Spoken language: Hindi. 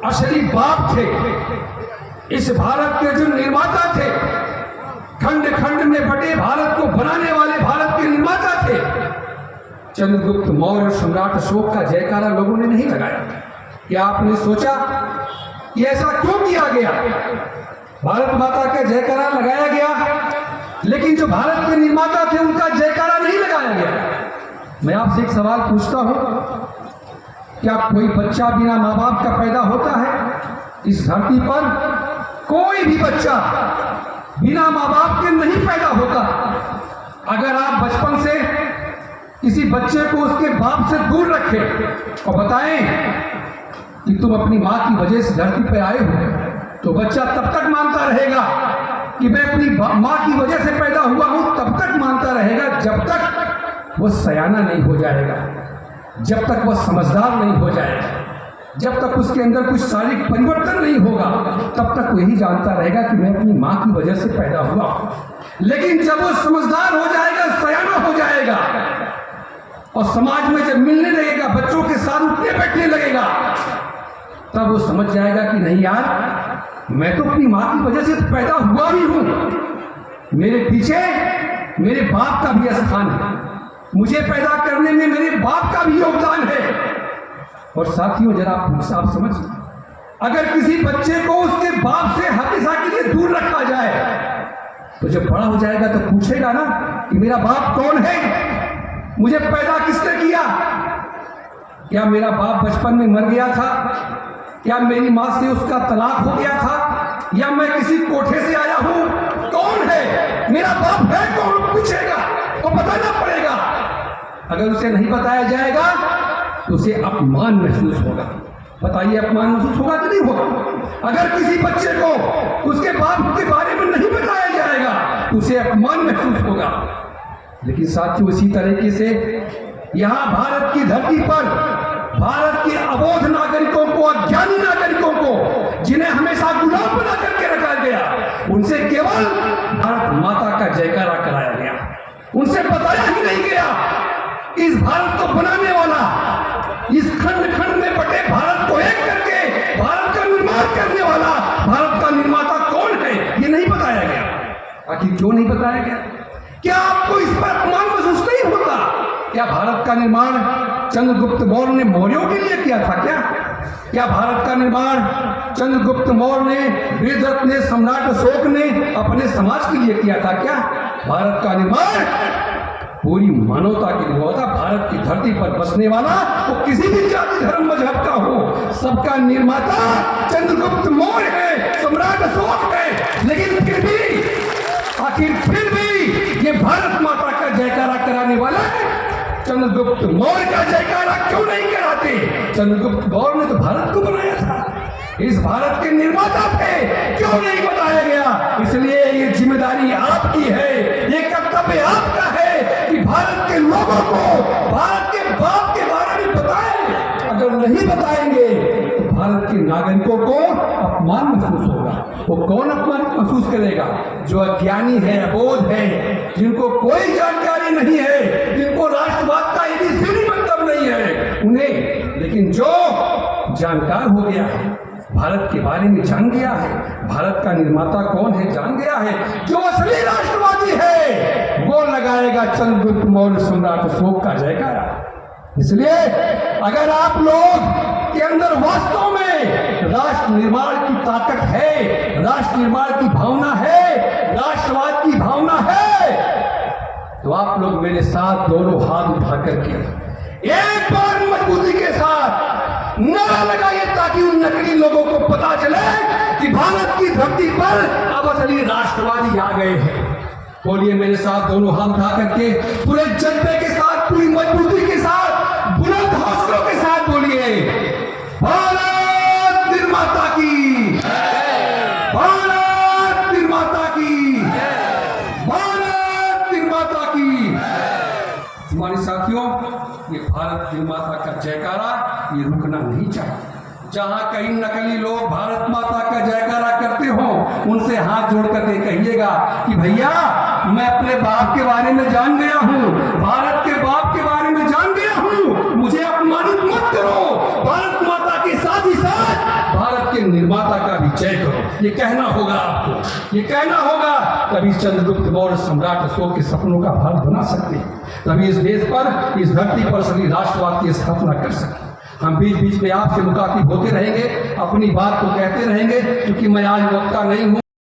असली बाप थे, इस भारत के जो निर्माता थे, खंड खंड में बटे भारत को बनाने वाले भारत के निर्माता थे, चंद्रगुप्त मौर्य सम्राट अशोक का जयकारा लोगों ने नहीं लगाया। क्या आपने सोचा कि ऐसा क्यों किया गया? भारत माता का जयकारा लगाया गया, लेकिन जो भारत के निर्माता थे उनका जयकारा नहीं लगाया गया। मैं आपसे एक सवाल पूछता हूं, क्या कोई बच्चा बिना माँ बाप का पैदा होता है? इस धरती पर कोई भी बच्चा बिना माँ बाप के नहीं पैदा होता। अगर आप बचपन से किसी बच्चे को उसके बाप से दूर रखें और बताएं कि तुम अपनी माँ की वजह से धरती पर आए हो, तो बच्चा तब तक मानता रहेगा कि मैं अपनी माँ की वजह से पैदा हुआ हूं, तब तक मानता रहेगा जब तक वो सयाना नहीं हो जाएगा, जब तक वह समझदार नहीं हो जाएगा, जब तक उसके अंदर कुछ शारीरिक परिवर्तन नहीं होगा, तब तक वही जानता रहेगा कि मैं अपनी माँ की वजह से पैदा हुआ हूं। लेकिन जब वो समझदार हो जाएगा, सयाना हो जाएगा और समाज में जब मिलने लगेगा, बच्चों के साथ उठने बैठने लगेगा, तब वो समझ जाएगा कि नहीं यार, मैं तो अपनी माँ की वजह से पैदा हुआ भी हूं, मेरे पीछे मेरे बाप का भी स्थान है, मुझे पैदा करने में मेरे बाप का भी योगदान है। और साथियों, जरा आप समझिए, अगर किसी बच्चे को उसके बाप से हमेशा के लिए दूर रखा जाए, तो जब बड़ा हो जाएगा तो पूछेगा ना कि मेरा बाप कौन है, मुझे पैदा किसने किया? क्या मेरा बाप बचपन में मर गया था? क्या मेरी माँ से उसका तलाक हो गया था? या मैं किसी कोठे से आया हूं? कौन है मेरा बाप? है कौन? पूछेगा तो बताना पड़ेगा। अगर उसे नहीं बताया जाएगा तो उसे अपमान महसूस होगा। बताइए, अपमान महसूस होगा कि नहीं होगा? अगर किसी बच्चे को उसके बाप के बारे में नहीं बताया जाएगा तो उसे अपमान महसूस होगा। लेकिन साथियों, इसी तरीके से यहां भारत की धरती पर भारत के अबोध नागरिकों को, अज्ञानी नागरिकों को, जिन्हें हमेशा गुलाम बना करके रखा गया, उनसे केवल भारत माता का जयकारा कराया गया। उनसे बताया ही नहीं गया इस भारत को बनाने वाला, इस खंड खंड में बटे भारत को एक करके भारत का निर्माण करने वाला, भारत का निर्माता कौन है, ये नहीं बताया गया। आखिर क्यों नहीं बताया गया? क्या आपको इस पर अपमान महसूस नहीं होता? क्या भारत का निर्माण चंद्रगुप्त मौर्य ने मौर्यों के लिए किया था क्या? क्या भारत का निर्माण चंद्रगुप्त मौर्य ने, वीररत्न ने, सम्राट अशोक ने अपने समाज के लिए किया था क्या? भारत का निर्माण पूरी मानवता के लिए हुआ था। भारत की धरती पर बसने वाला वो किसी भी जाति धर्म मजहब का हो, सबका निर्माता चंद्रगुप्त मौर्य है, सम्राट अशोक है। लेकिन फिर भी, आखिर फिर भी ये भारत माता का जयकारा कराने वाला चंद्रगुप्त मौर्य का जयकारा क्यों नहीं कराते? चंद्रगुप्त मौर्य ने तो भारत को बनाया था, इस भारत के निर्माता थे, क्यों नहीं बताया गया? इसलिए ये जिम्मेदारी आपकी है, ये कर्तव्य आपका है कि भारत के लोगों को भारत के बाप के बारे में बताएं। अगर नहीं बताएंगे तो भारत के नागरिकों को अपमान महसूस होगा। वो कौन अपमान महसूस करेगा? जो अज्ञानी है, अबोध है, जिनको कोई जानकारी नहीं है, जिनको राष्ट्रवाद का एबीसीडी मतलब नहीं है उन्हें। लेकिन जो जानकार हो गया है, भारत के बारे में जान गया है, भारत का निर्माता कौन है जान गया है, जो असली राष्ट्रवादी है, वो लगाएगा चंद्रगुप्त मौर्य सम्राट अशोक का जयकारा। इसलिए अगर आप लोग के अंदर वास्तव में राष्ट्र निर्माण की ताकत है, राष्ट्र निर्माण की भावना है, राष्ट्रवाद की भावना है, तो आप लोग मेरे साथ दोनों हाथ उठा करके एक बार मजबूती के साथ नारा लगाइए, ताकि उन नकली लोगों को पता चले कि भारत की धरती पर अब असली राष्ट्रवादी आ गए हैं। बोलिए मेरे साथ, दोनों हाथ उठा करके, पूरे जज्बे के साथ, पूरी मजबूती के साथ, बुलंद हौसलों के साथ बोलिए, भारत निर्माता की, भारत निर्माता की, भारत निर्माता की। हमारे साथियों, ये भारत निर्माता का जयकारा ये रुकना नहीं चाहिए। जहां कई नकली लोग भारत माता का जयकारा करते हो, उनसे हाथ जोड़ करके कहिएगा कि भैया, मैं अपने बाप के बारे में जान गया हूं, भारत के बाप के बारे में जान गया हूं, मुझे अपमानित मत करो। भारत माता के साथ ही साथ भारत निर्माता का भी जय करो। ये कहना होगा आपको, ये कहना होगा, तभी चंद्रगुप्त मौर्य सम्राट अशोक के सपनों का भारत बना सकते हैं, तभी इस देश पर, इस धरती पर सभी राष्ट्रवाद की स्थापना कर सकते। हम बीच बीच में आपसे मुखातिब होते रहेंगे, अपनी बात को कहते रहेंगे, क्योंकि मैं आज वक्ता नहीं हूँ।